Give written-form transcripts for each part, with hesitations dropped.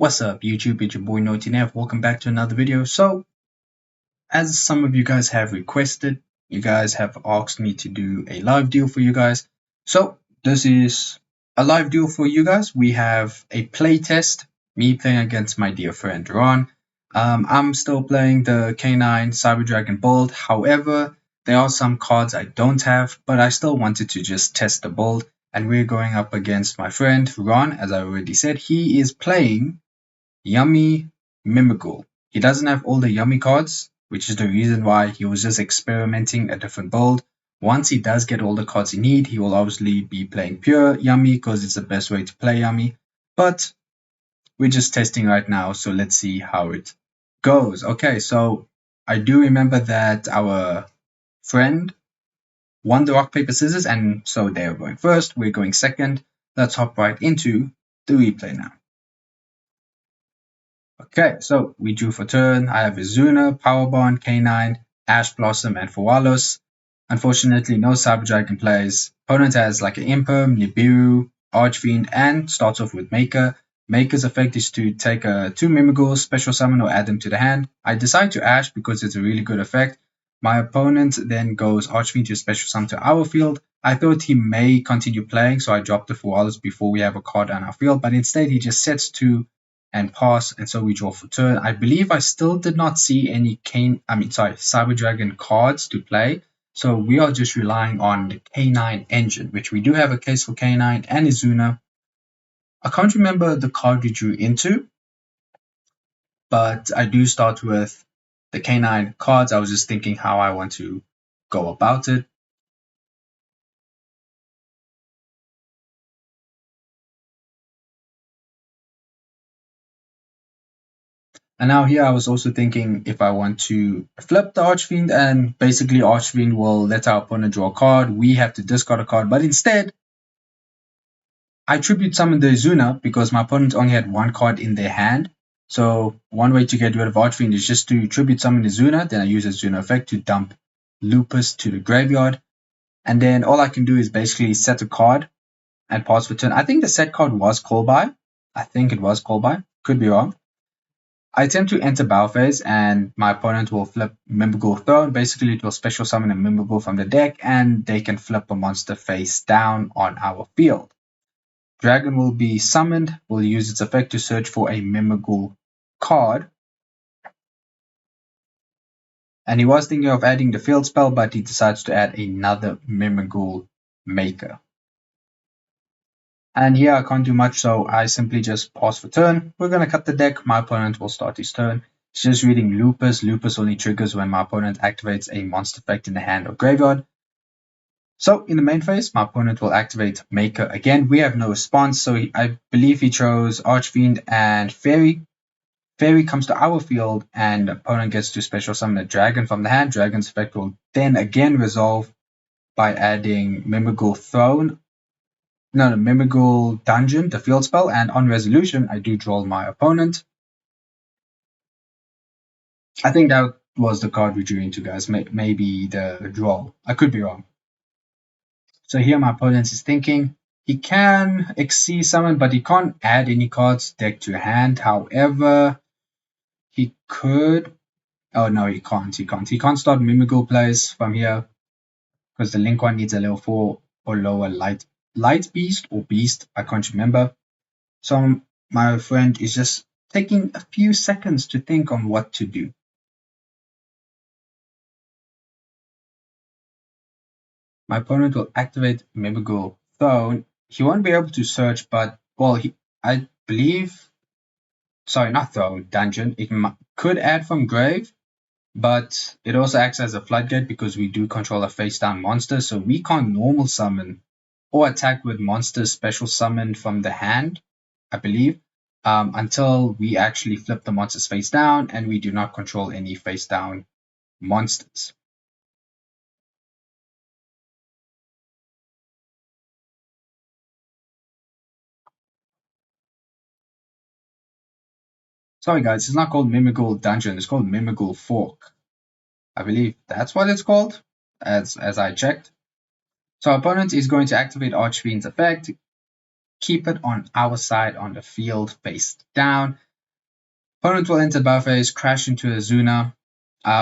What's up YouTube, it's your boy NaughtyNev. Welcome back to another video. So, as some of you guys have requested, you guys have asked me to do a live deal for you guys. So, this is a live deal for you guys. We have a play test, me playing against my dear friend Ron. I'm still playing the K9 Cyber Dragon build. However, there are some cards I don't have, but I still wanted to just test the build. And we're going up against my friend Ron. As I already said, he is playing Yummy Mimighoul. He doesn't have all the Yummy cards, which is the reason why he was just experimenting a different build. Once he does get all the cards he needs, he will obviously be playing pure Yummy because it's the best way to play Yummy. But we're just testing right now, so let's see how it goes. Okay, so I do remember that our friend won the rock, paper, scissors, and so they're going first, we're going second. Let's hop right into the replay now. Okay, so we drew for turn. I have Izuna, Powerbond, K9, Ash Blossom, and Fowalos. Unfortunately, no Cyber Dragon plays. Opponent has like an Imperm, Nibiru, Archfiend, and starts off with Maker. Maker's effect is to take 2 Mimighouls, special summon, or add them to the hand. I decide to Ash because it's a really good effect. My opponent then goes Archfiend to special summon to our field. I thought he may continue playing, so I dropped the Fowalos before we have a card on our field, but instead he just sets 2 and pass, and so we draw for turn. I believe I still did not see any Cyber Dragon cards to play, so we are just relying on the K9 engine, which we do have a case for K9 and Izuna. I can't remember the card we drew into, but I do start with the K9 cards. I was just thinking how I want to go about it. And now here I was also thinking if I want to flip the Archfiend, and basically Archfiend will let our opponent draw a card. We have to discard a card, but instead I tribute summon the Izuna because my opponent only had 1 card in their hand. So one way to get rid of Archfiend is just to tribute summon Izuna, then I use Izuna effect to dump Lupus to the graveyard. And then all I can do is basically set a card and pass for turn. I think the set card was Call By. I think it was Call By. Could be wrong. I attempt to enter battle phase, and my opponent will flip Mimighoul Throne. Basically, it will special summon a Mimighoul from the deck, and they can flip a monster face down on our field. Dragon will be summoned, will use its effect to search for a Mimighoul card. And he was thinking of adding the field spell, but he decides to add another Mimighoul Maker. And here I can't do much, so I simply just pass for turn. We're going to cut the deck. My opponent will start his turn. It's just reading Lupus. Lupus only triggers when my opponent activates a monster effect in the hand or graveyard. So in the main phase, my opponent will activate Maker again. We have no response, so I believe he chose Archfiend and Fairy. Fairy comes to our field, and the opponent gets to special summon a Dragon from the hand. Dragon's effect will then again resolve by adding Mimighoul Throne. No, the Mimighoul Dungeon, the field spell, and on resolution, I do draw my opponent. I think that was the card we drew into, guys. Maybe the draw. I could be wrong. So here my opponent is thinking he can Xyz summon, but he can't add any cards deck to hand. However, he could. Oh no, he can't. He can't start Mimighoul plays from here because the Link one needs a level 4 or lower light beast or beast. I can't remember. So my friend is just taking a few seconds to think on what to do. My opponent will activate Mimighoul Throne. He won't be able to search, but well, I believe. Sorry, not Throne, Dungeon. It could add from Grave, but it also acts as a floodgate because we do control a face-down monster, so we can't normal summon or attack with monsters special summoned from the hand, I believe, until we actually flip the monsters face down and we do not control any face-down monsters. Sorry guys, it's not called Mimighoul Dungeon, it's called Mimighoul Fork. I believe that's what it's called, as I checked. So our opponent is going to activate Archfiend's effect, keep it on our side on the field face down. Opponent will enter battle phase, crash into a Zuna,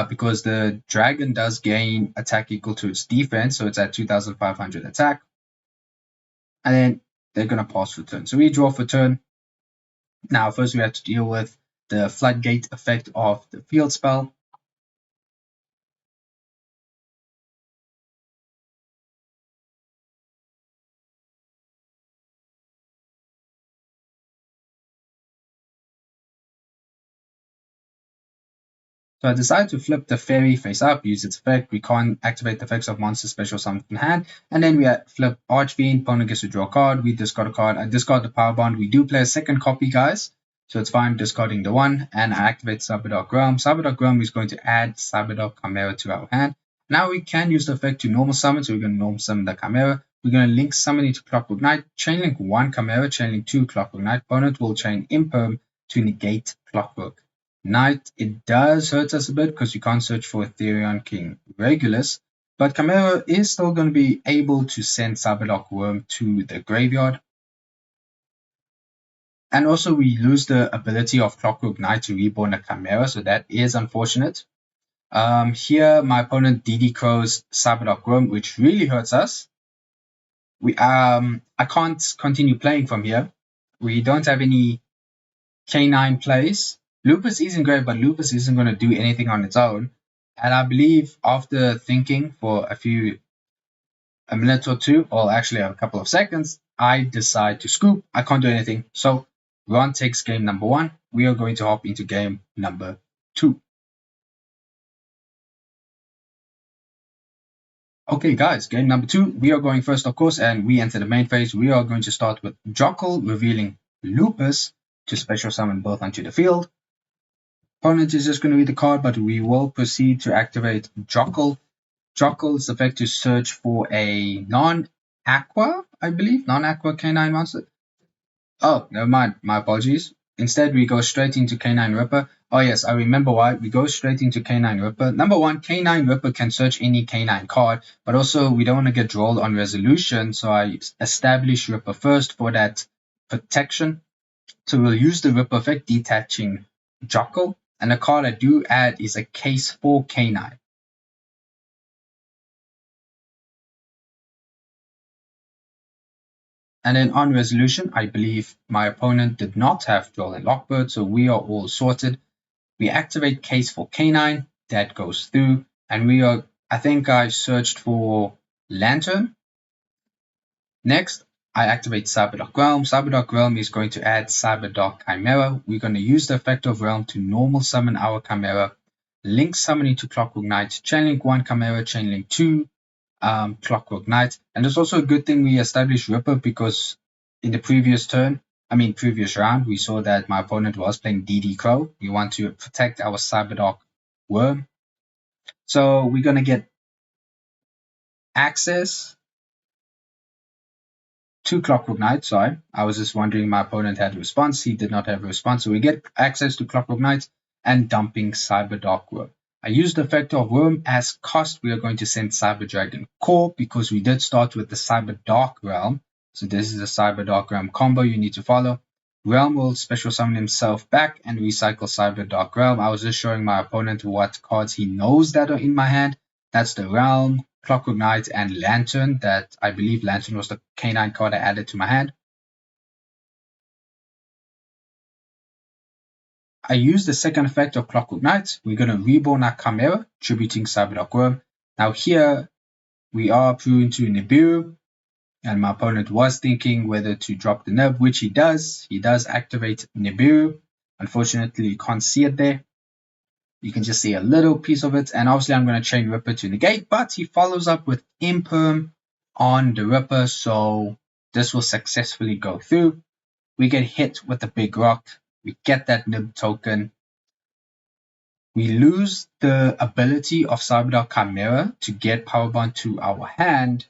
because the dragon does gain attack equal to its defense, so it's at 2500 attack. And then they're going to pass for turn. So we draw for turn. Now, first we have to deal with the floodgate effect of the field spell. So I decide to flip the fairy face up, use its effect. We can't activate the effects of monster special summon from hand. And then we flip Archfiend. Opponent gets to draw a card. We discard a card. I discard the power bond. We do play a second copy, guys. So it's fine discarding the one. And I activate Cyberdark Realm. Cyberdark Realm is going to add Cyberdark Chimera to our hand. Now we can use the effect to normal summon. So we're going to normal summon the Chimera. We're going to link summon it to Clockwork Knight. Chainlink 1 Chimera. Chainlink 2 Clockwork Knight. Opponent will chain Imperm to negate Clockwork Knight. It does hurt us a bit because you can't search for Ethereon King Regulus, but Chimera is still going to be able to send Cyberdark Worm to the graveyard. And also we lose the ability of Clockwork Knight to reborn a Chimera, so that is unfortunate. Here my opponent DD Crows Cyberdark Worm, which really hurts us. I can't continue playing from here. We don't have any K9 plays. Lupus isn't great, but Lupus isn't going to do anything on its own. And I believe after thinking for a minute or two, or actually a couple of seconds, I decide to scoop. I can't do anything. So Ron takes game number 1. We are going to hop into game number 2. Okay, guys, game number 2. We are going first, of course, and we enter the main phase. We are going to start with YuGiOh, revealing Lupus to special summon both onto the field. Opponent is just going to read the card, but we will proceed to activate YuGiOh. YuGiOh's effect to search for a non-aqua, I believe, non-aqua K9 monster. Oh, never mind, my apologies. Instead, we go straight into K9 Ripper. Oh yes, I remember why. We go straight into K9 Ripper. Number 1, K9 Ripper can search any K9 card, but also we don't want to get drolled on resolution, so I establish Ripper first for that protection. So we'll use the Ripper effect, detaching YuGiOh. And the card I do add is a case for K9. And then on resolution, I believe my opponent did not have Duel and Lockbird, so we are all sorted. We activate case for K9, that goes through, and I think I searched for Lantern. Next, I activate Cyberdark Realm. Cyberdark Realm is going to add Cyberdark Chimera. We're going to use the effect of Realm to normal summon our Chimera, link summoning to Clockwork Knight, chainlink 1 Chimera, chainlink 2 Clockwork Knight. And it's also a good thing we established Ripper, because in the previous round, we saw that my opponent was playing DD Crow. We want to protect our Cyberdark Worm. So we're going to get access to Clockwork Knight. Sorry, I was just wondering, my opponent had a response. He did not have a response. So we get access to Clockwork Knight and dumping Cyberdark Worm. I use the effect of Worm as cost. We are going to send Cyber Dragon Core, because we did start with the Cyberdark Realm. So this is a Cyberdark Realm combo you need to follow. Realm will special summon himself back and recycle Cyberdark Realm. I was just showing my opponent what cards he knows that are in my hand. That's the Realm, Clockwork Knight, and Lantern. That I believe Lantern was the K9 card I added to my hand. I use the second effect of Clockwork Knight. We're going to reborn our Chimera, tributing Cyberdark Worm. Now here, we are prone to Nibiru, and my opponent was thinking whether to drop the Nib, which he does. He does activate Nibiru. Unfortunately, you can't see it there. You can just see a little piece of it, and obviously I'm going to chain Ripper to negate, but he follows up with Imperm on the Ripper, so this will successfully go through. We get hit with the big rock. We get that Nib token. We lose the ability of Cyberdark Chimera to get Power Bond to our hand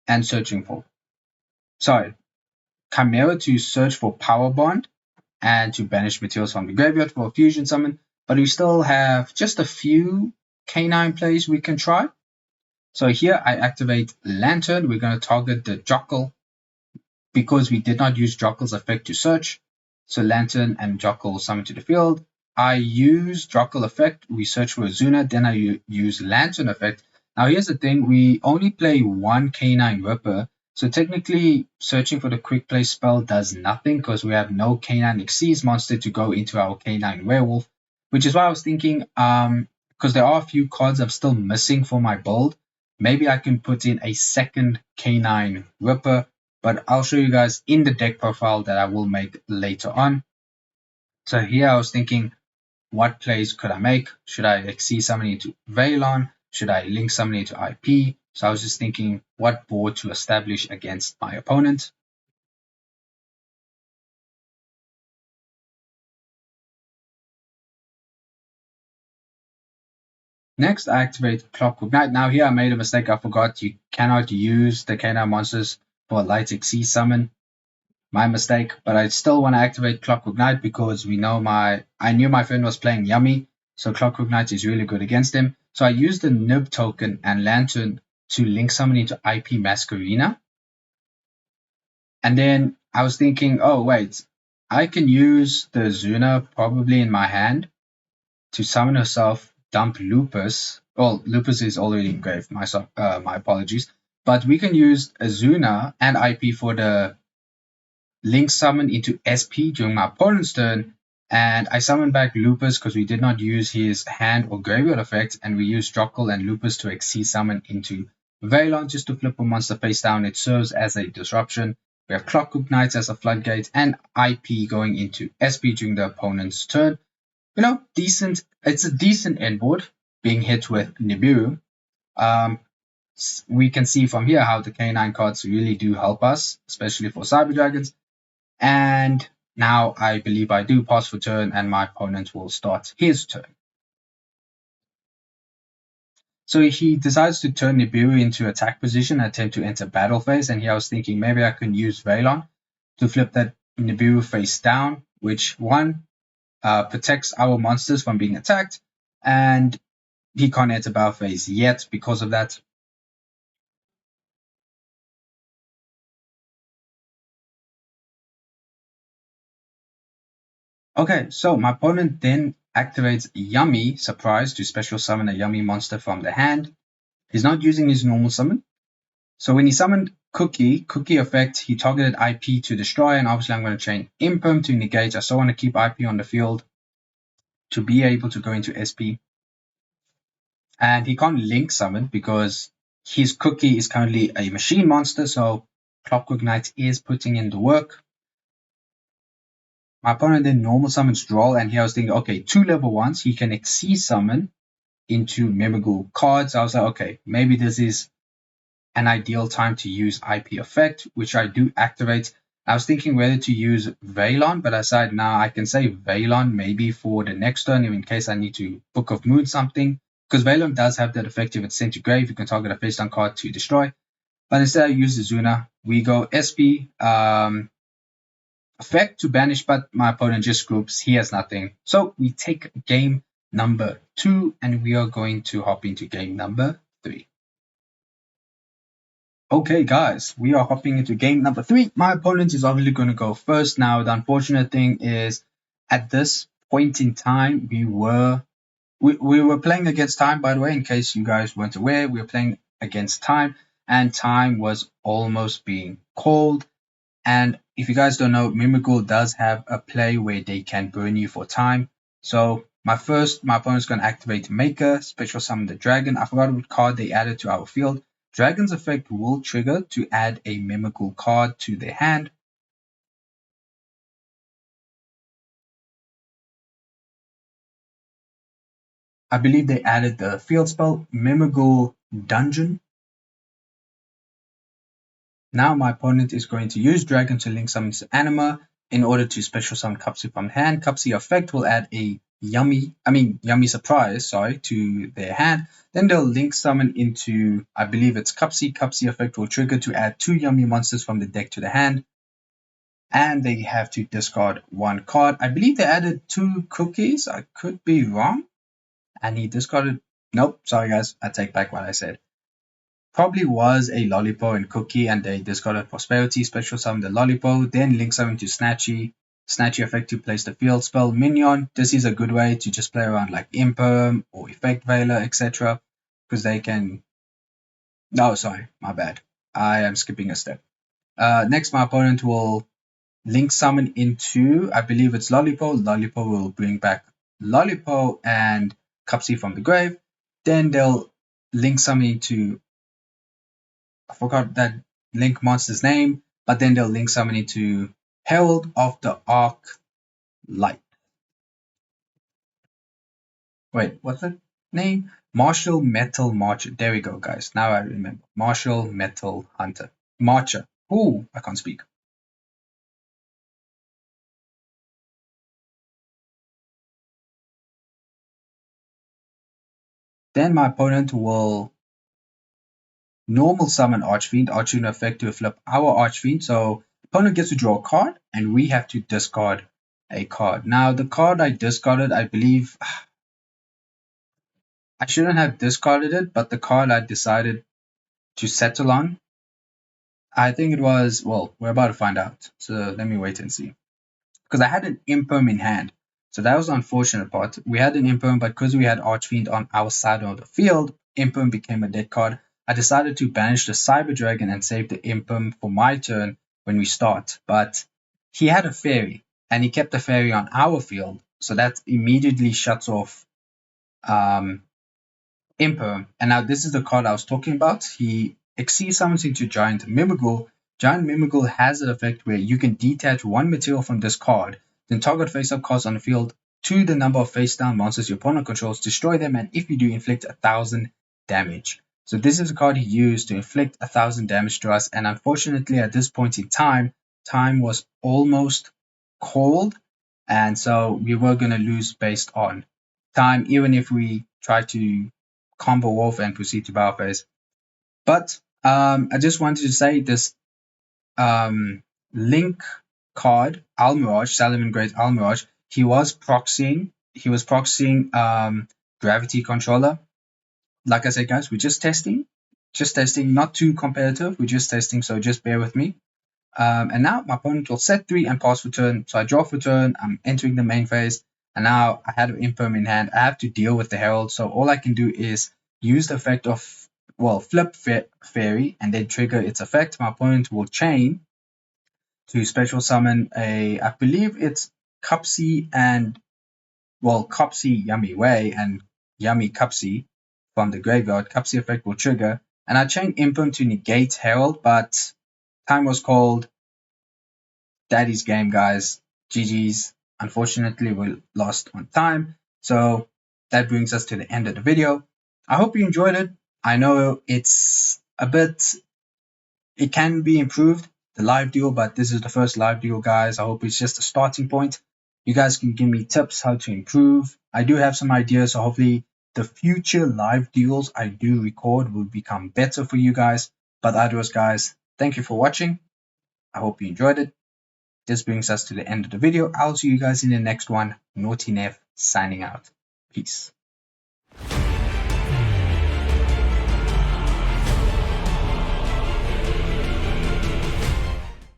and Chimera to search for Power Bond and to banish materials from the graveyard for a fusion summon. But we still have just a few K9 plays we can try. So here I activate Lantern. We're going to target the YuGiOh because we did not use YuGiOh's effect to search. So Lantern and Jockle summon to the field. I use Jockle effect, we search for a Zuna, then I use Lantern effect. Now here's the thing, we only play one Canine Ripper, so technically searching for the quick play spell does nothing because we have no Canine Xyz monster to go into our Canine Werewolf, which is why I was thinking, because there are a few cards I'm still missing for my build, maybe I can put in a second Canine Ripper, but I'll show you guys in the deck profile that I will make later on. So here I was thinking, what plays could I make? Should I Xyz somebody into Veilon? Should I link somebody into IP? So I was just thinking what board to establish against my opponent. Next, I activate Clockwork Knight. Now here I made a mistake. I forgot you cannot use the Canine monsters for a light Xyz summon. My mistake, but I still want to activate Clockwork Knight because I knew my friend was playing Yummy, so Clockwork Knight is really good against him. So I used the Nib token and Lantern to link somebody to IP Masquerena. And then I was thinking, oh wait, I can use the Zuna probably in my hand to summon herself, dump Lupus. Well, Lupus is already engraved, my apologies. But we can use Azuna and IP for the link summon into SP during my opponent's turn, and I summon back Lupus because we did not use his hand or graveyard effect, and we used Jockle and Lupus to Xyz summon into Veilon just to flip a monster face down. It serves as a disruption. We have Clockwork Knights as a floodgate, and IP going into SP during the opponent's turn. Decent. It's a decent end board being hit with Nibiru. We can see from here how the K9 cards really do help us, especially for Cyber Dragons. And now I believe I do pass for turn and my opponent will start his turn. So he decides to turn Nibiru into attack position and attempt to enter battle phase. And here I was thinking maybe I can use Veilon to flip that Nibiru face down, which one protects our monsters from being attacked. And he can't enter battle phase yet because of that. Okay, so my opponent then activates Yummy Surprise to special summon a Yummy monster from the hand. He's not using his normal summon. So when he summoned Cookie effect, he targeted IP to destroy, and obviously I'm going to chain Imperm to negate. I still want to keep IP on the field to be able to go into SP. And he can't link summon because his Cookie is currently a machine monster, so Clockwork Knight is putting in the work. My opponent then normal summons Duel, and here I was thinking, okay, 2 level 1s, he can Xyz summon into Mimighoul cards. I was like, okay, maybe this is an ideal time to use IP effect, which I do activate. I was thinking whether to use Veilon, but I decided now I can say Veilon maybe for the next turn in case I need to Book of Moon something, because Veilon does have that effect if it's sent to grave, you can target a face down card to destroy. But instead I use the Zuna. We go SP effect to banish, but my opponent just groups, he has nothing. So we take game number 2 and we are going to hop into game number 3. Okay, guys, we are hopping into game number 3. My opponent is obviously going to go first. Now, the unfortunate thing is, at this point in time, we were playing against time. By the way, in case you guys weren't aware, we were playing against time, and time was almost being called. And if you guys don't know, Mimighoul does have a play where they can burn you for time. So my opponent's going to activate Maker, special summon the dragon. I forgot what card they added to our field. Dragon's effect will trigger to add a Mimighoul card to their hand. I believe they added the field spell Mimighoul Dungeon. Now my opponent is going to use Dragon to link summon to Anima in order to special summon Cupsy from hand. Cupsy effect will add a Yummy Surprise, to their hand. Then they'll link summon into, I believe it's Cupsy. Cupsy effect will trigger to add 2 Yummy monsters from the deck to the hand. And they have to discard 1 card. I believe they added 2 cookies. I could be wrong. And he discarded, nope, sorry guys, I take back what I said. Probably was a Lollipop and Cookie, and they discarded Prosperity, special summon the Lollipop, then link summon to Snatchy, Snatchy effect to place the field spell minion. This is a good way to just play around like Imperm or Effect Veiler, etc. Because they can. No, sorry, my bad. I am skipping a step. Next, my opponent will link summon into, I believe it's Lollipo. Lollipo will bring back Lollipo and Cupsy from the grave. Then they'll link summon into, I forgot that link monster's name, but then they'll link summon into Herald of the Arc Light. Wait, what's that name? Martial Metal Marcher. There we go, guys. Now I remember. Martial Metal Hunter. Marcher. Ooh, I can't speak. Then my opponent will normal summon Archfiend. Archfiend effect to flip our Archfiend. So opponent gets to draw a card, and we have to discard a card. Now the card I discarded, I believe I shouldn't have discarded it, but the card I decided to settle on, I think it was, well, we're about to find out. So let me wait and see. Because I had an Imperm in hand. So that was the unfortunate part. We had an Imperm, but because we had Archfiend on our side of the field, Imperm became a dead card. I decided to banish the Cyber Dragon and save the Imperm for my turn when we start. But he had a fairy, and he kept the fairy on our field. So that immediately shuts off Imperm. And now this is the card I was talking about. He exceeds summons into Giant Mimighoul. Giant Mimighoul has an effect where you can detach one material from this card, then target face-up cards on the field to the number of face-down monsters your opponent controls, destroy them, and if you do, inflict 1,000 damage. So this is a card he used to inflict 1,000 damage to us, and unfortunately at this point in time, time was almost called, and so we were going to lose based on time, even if we try to combo wolf and proceed to battle phase. But I just wanted to say this link card, Almirage, Salamangreat Almirage, he was proxying Gravity Controller. Like I said, guys, we're just testing, not too competitive. We're just testing, so just bear with me. And now my opponent will set 3 and pass for turn. So I draw for turn, I'm entering the main phase, and now I had an Imperm in hand. I have to deal with the Herald, so all I can do is use the effect of, well, flip Fairy and then trigger its effect. My opponent will chain to special summon a, I believe it's Cupsy and, well, Cupsy Yummy Way and Yummy Cupsy from the graveyard. Cupsy effect will trigger, and I chain Imperm to negate Herald, but time was called. Daddy's game, guys. GG's. Unfortunately, we lost on time. So that brings us to the end of the video. I hope you enjoyed it. I know it's a bit, it can be improved, the live duel, but this is the first live duel, guys. I hope it's just a starting point. You guys can give me tips how to improve. I do have some ideas, so hopefully the future live duels I do record will become better for you guys. But otherwise, guys, thank you for watching. I hope you enjoyed it. This brings us to the end of the video. I'll see you guys in the next one. Naughty Neff signing out. Peace.